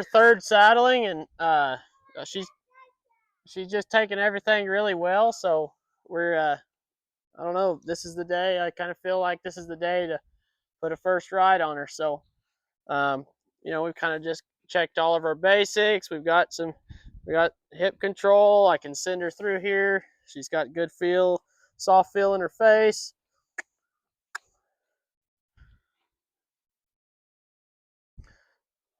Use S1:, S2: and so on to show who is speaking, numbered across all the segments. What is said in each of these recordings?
S1: third saddling, and she's just taking everything really well. So we're I don't know. This is the day. I kind of feel like this is the day to put a first ride on her. So we've kind of just checked all of our basics. We got hip control. I can send her through here. She's got good feel, soft feel in her face.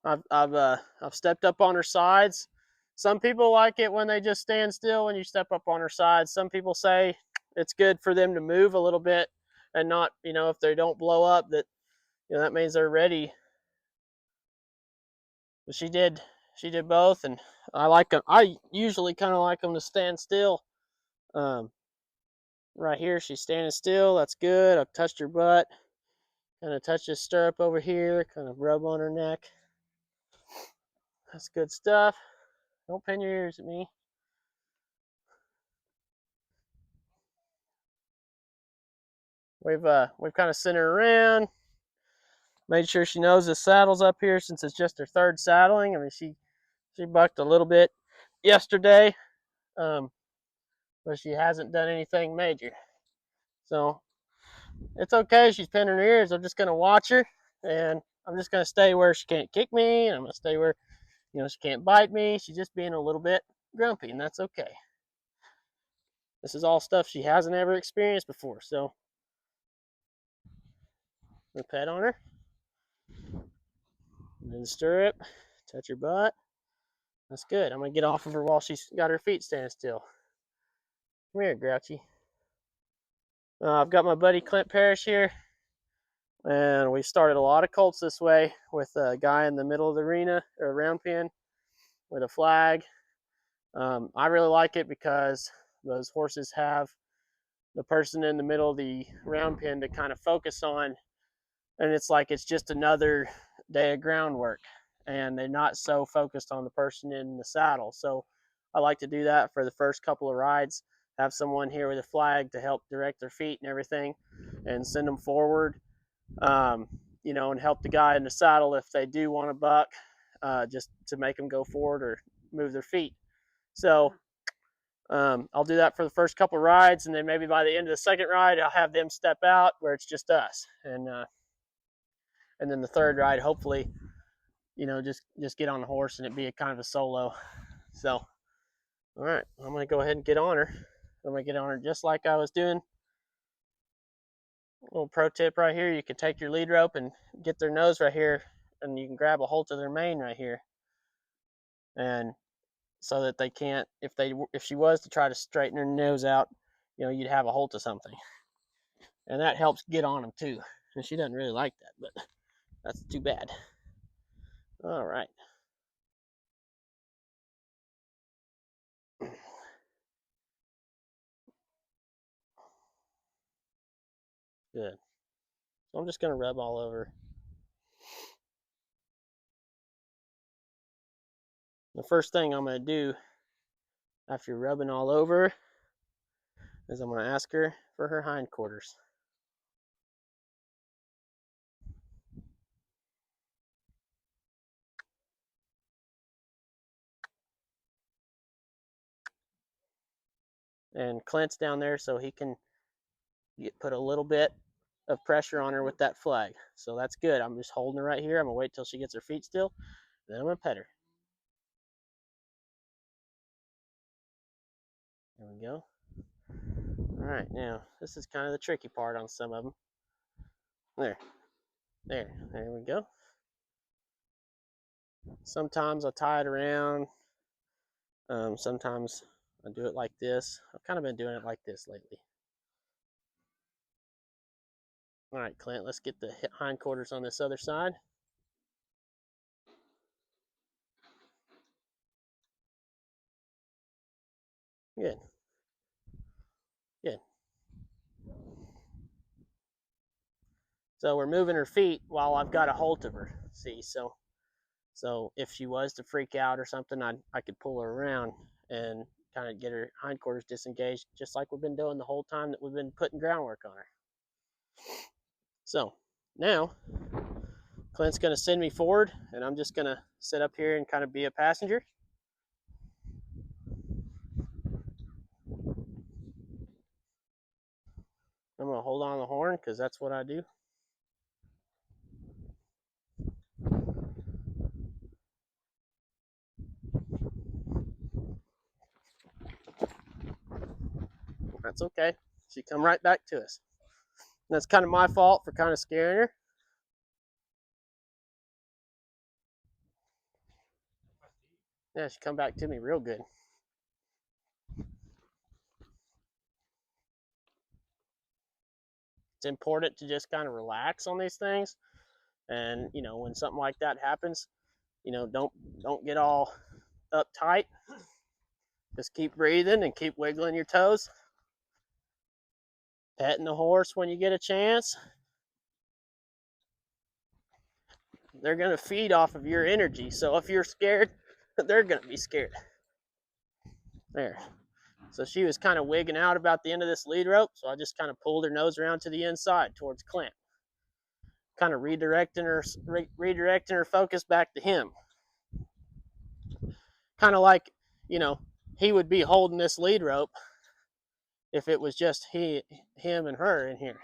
S1: I've stepped up on her sides. Some people like it when they just stand still when you step up on her sides. Some people say it's good for them to move a little bit and not, if they don't blow up, that means they're ready. But she did both, and I like them. I usually kind of like them to stand still. Right here, she's standing still. That's good. I've touched her butt. Kind of touch this stirrup over here. Kind of rub on her neck. That's good stuff. Don't pin your ears at me. We've kind of sent her around. Made sure she knows the saddle's up here since it's just her third saddling. I mean, she bucked a little bit yesterday, but she hasn't done anything major. So it's okay. She's pinning her ears. I'm just gonna watch her, and I'm just gonna stay where she can't kick me, and I'm gonna stay where she can't bite me. She's just being a little bit grumpy, and that's okay. This is all stuff she hasn't ever experienced before. So I'm gonna pet on her, and then stirrup, touch her butt. That's good. I'm gonna get off of her while she's got her feet standing still. Come here, Grouchy. I've got my buddy Clint Parrish here, and we started a lot of colts this way with a guy in the middle of the arena or a round pen with a flag. I really like it because those horses have the person in the middle of the round pen to kind of focus on, and it's like it's just another day of groundwork, and they're not so focused on the person in the saddle. So I like to do that for the first couple of rides. Have someone here with a flag to help direct their feet and everything, and send them forward. And help the guy in the saddle if they do want to buck, just to make them go forward or move their feet. So I'll do that for the first couple of rides, and then maybe by the end of the second ride, I'll have them step out where it's just us, and then the third ride, hopefully, just get on the horse and it be a kind of a solo. So, all right, I'm gonna go ahead and get on her. I'm gonna get on her just like I was doing. A little pro tip right here: you can take your lead rope and get their nose right here, and you can grab a hold of their mane right here, and so that they can't, if she was to try to straighten her nose out, you'd have a hold of something, and that helps get on them too. And she doesn't really like that, but that's too bad. All right. Good. So I'm just going to rub all over. The first thing I'm going to do after rubbing all over is I'm going to ask her for her hindquarters. And Clint's down there so he can put a little bit of pressure on her with that flag. So that's good. I'm just holding her right here. I'm going to wait till she gets her feet still. Then I'm going to pet her. There we go. All right, now this is kind of the tricky part on some of them. There we go. Sometimes I tie it around. Sometimes I do it like this. I've kind of been doing it like this lately. All right, Clint, let's get the hindquarters on this other side. Good. Good. So we're moving her feet while I've got a hold of her. See, so if she was to freak out or something, I could pull her around and kind of get her hindquarters disengaged, just like we've been doing the whole time that we've been putting groundwork on her. So now Clint's going to send me forward, and I'm just going to sit up here and kind of be a passenger. I'm going to hold on the horn because that's what I do. That's okay. She come right back to us. And that's kind of my fault for kind of scaring her. Yeah, she come back to me real good. It's important to just kind of relax on these things. And, you know, when something like that happens, you know, don't get all uptight. Just keep breathing and keep wiggling your toes. Petting the horse when you get a chance. They're going to feed off of your energy. So if you're scared, they're going to be scared. There. So she was kind of wigging out about the end of this lead rope. So I just kind of pulled her nose around to the inside towards Clint. Kind of redirecting her focus back to him. Kind of like, you know, he would be holding this lead rope if it was just him and her in here.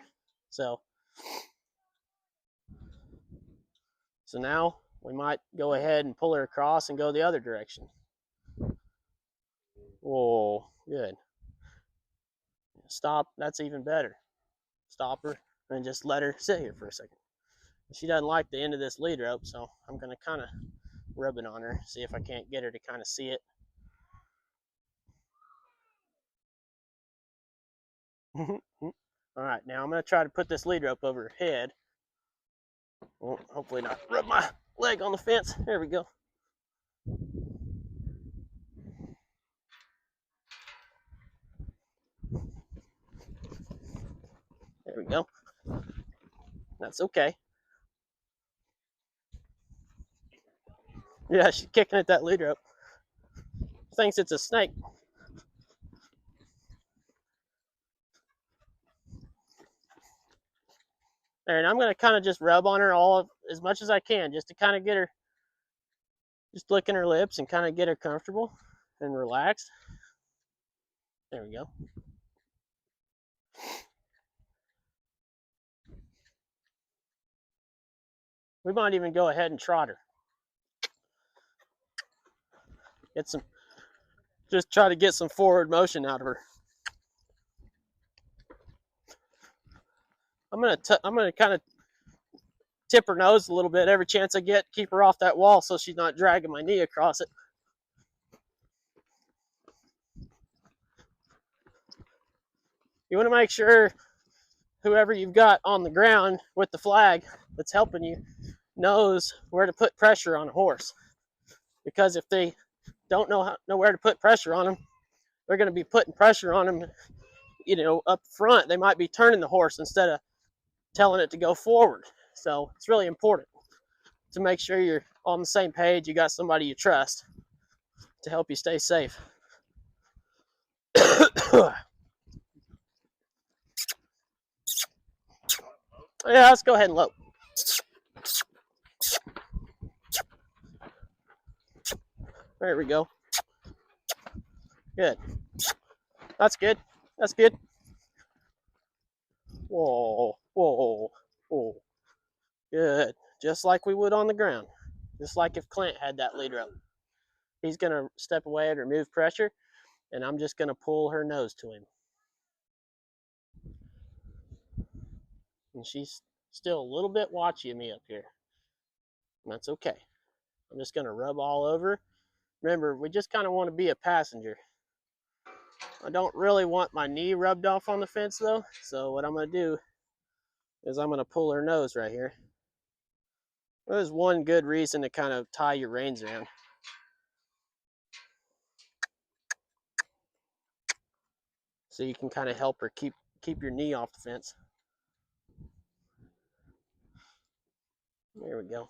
S1: So now we might go ahead and pull her across and go the other direction. Whoa, good. Stop, that's even better. Stop her and just let her sit here for a second. She doesn't like the end of this lead rope, so I'm going to kind of rub it on her, see if I can't get her to kind of see it. All right, now I'm going to try to put this lead rope over her head. Well, hopefully not rub my leg on the fence. There we go. There we go. That's okay. Yeah, she's kicking at that lead rope. Thinks it's a snake. There, and I'm going to kind of just rub on her as much as I can, just to kind of get her, just licking her lips and kind of get her comfortable and relaxed. There we go. We might even go ahead and trot her. Just try to get some forward motion out of her. I'm gonna kind of tip her nose a little bit every chance I get, keep her off that wall so she's not dragging my knee across it. You want to make sure whoever you've got on the ground with the flag that's helping you knows where to put pressure on a horse. Because if they don't know where to put pressure on them, they're going to be putting pressure on them, you know, up front. They might be turning the horse instead of telling it to go forward. So it's really important to make sure you're on the same page. You got somebody you trust to help you stay safe. Yeah, let's go ahead and lope. There we go. Good. That's good. That's good. Whoa, whoa, whoa. Good. Just like we would on the ground. Just like if Clint had that lead rope. He's going to step away and remove pressure, and I'm just going to pull her nose to him. And she's still a little bit watchy of me up here. And that's okay. I'm just going to rub all over. Remember, we just kind of want to be a passenger. I don't really want my knee rubbed off on the fence, though. So what I'm going to do is I'm going to pull her nose right here. There's one good reason to kind of tie your reins around. So you can kind of help her keep your knee off the fence. There we go.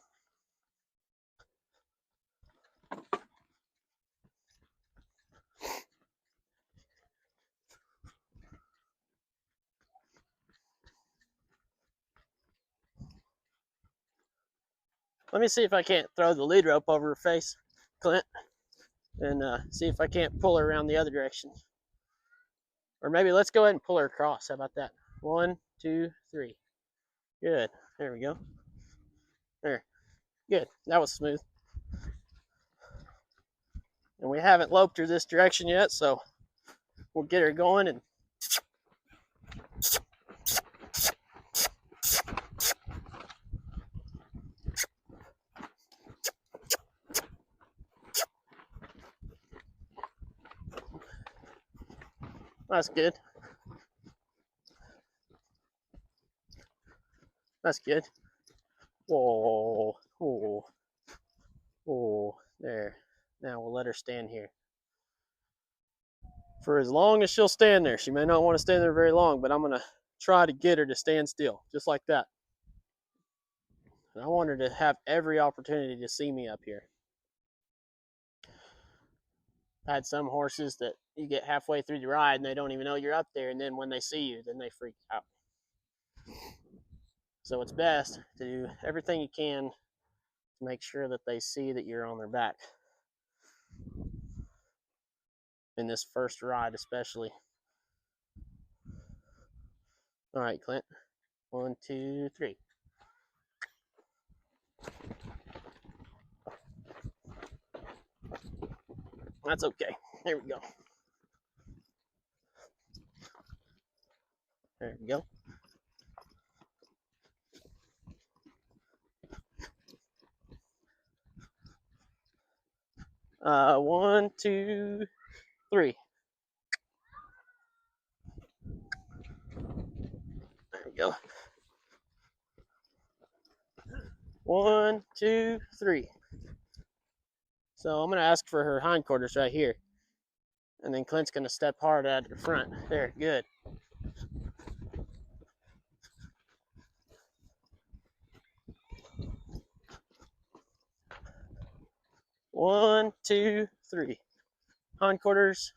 S1: Let me see if I can't throw the lead rope over her face, Clint, and see if I can't pull her around the other direction. Or maybe let's go ahead and pull her across. How about that? 1, 2, 3. Good. There we go. There. Good. That was smooth. And we haven't loped her this direction yet, so we'll get her going and that's good. That's good. Whoa. Whoa. Whoa. There. Now we'll let her stand here. For as long as she'll stand there. She may not want to stand there very long, but I'm going to try to get her to stand still, just like that. And I want her to have every opportunity to see me up here. I had some horses that you get halfway through the ride and they don't even know you're up there, and then when they see you, then they freak out. So it's best to do everything you can to make sure that they see that you're on their back. In this first ride especially. All right, Clint. 1, 2, 3. That's okay. There we go. There we go. One, 2, 3. There we go. 1, 2, 3. So I'm going to ask for her hindquarters right here. And then Clint's going to step hard at the front. There, good. One, 2, 3. Hindquarters.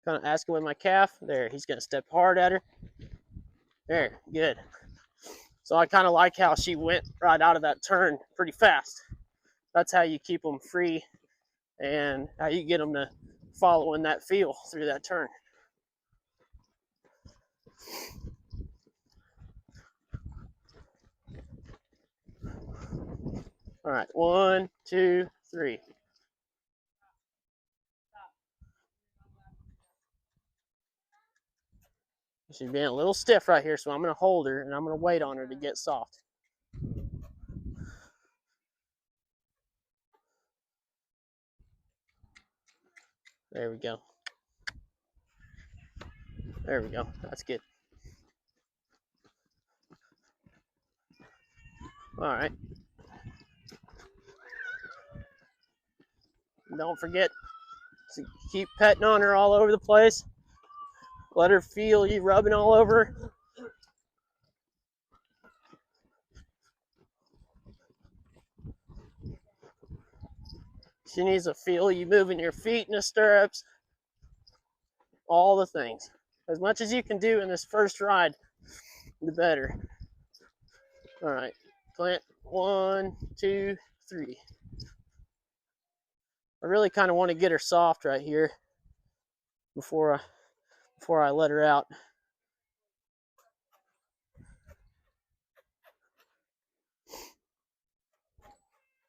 S1: Kind of asking with my calf. There, he's going to step hard at her. There, good. So I kind of like how she went right out of that turn pretty fast. That's how you keep them free and how you get them to follow in that feel through that turn. All right, 1, 2, 3. She's being a little stiff right here, so I'm going to hold her and I'm going to wait on her to get soft. There we go. There we go. That's good. All right. Don't forget to keep petting on her all over the place. Let her feel you rubbing all over her. She needs to feel you moving your feet in the stirrups. All the things. As much as you can do in this first ride, the better. All right, Clint. 1, 2, 3. I really kind of want to get her soft right here before I let her out.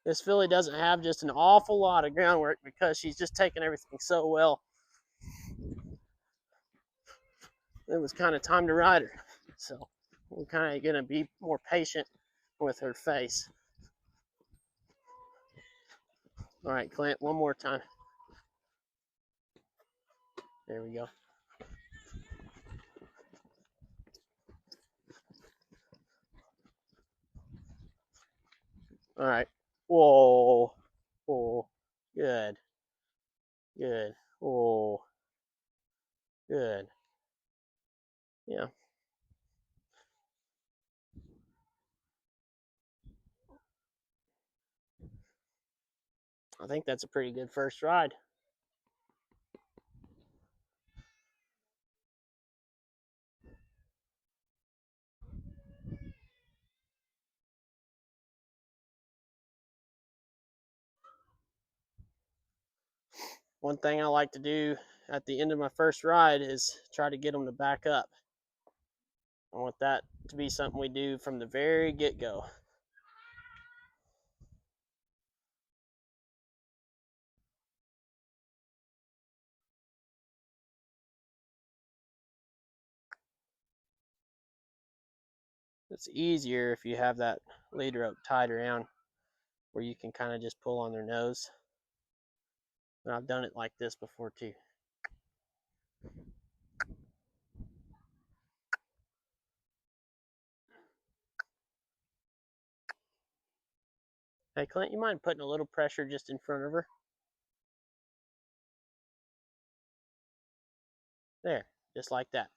S1: This filly doesn't have just an awful lot of groundwork because she's just taking everything so well. It was kind of time to ride her. So we're kind of going to be more patient with her face. All right, Clint, one more time. There we go. All right. Whoa. Whoa. Good. Good. Whoa. Good. Yeah. I think that's a pretty good first ride. One thing I like to do at the end of my first ride is try to get them to back up. I want that to be something we do from the very get-go. It's easier if you have that lead rope tied around where you can kind of just pull on their nose. And I've done it like this before too. Hey Clint, you mind putting a little pressure just in front of her? There, just like that.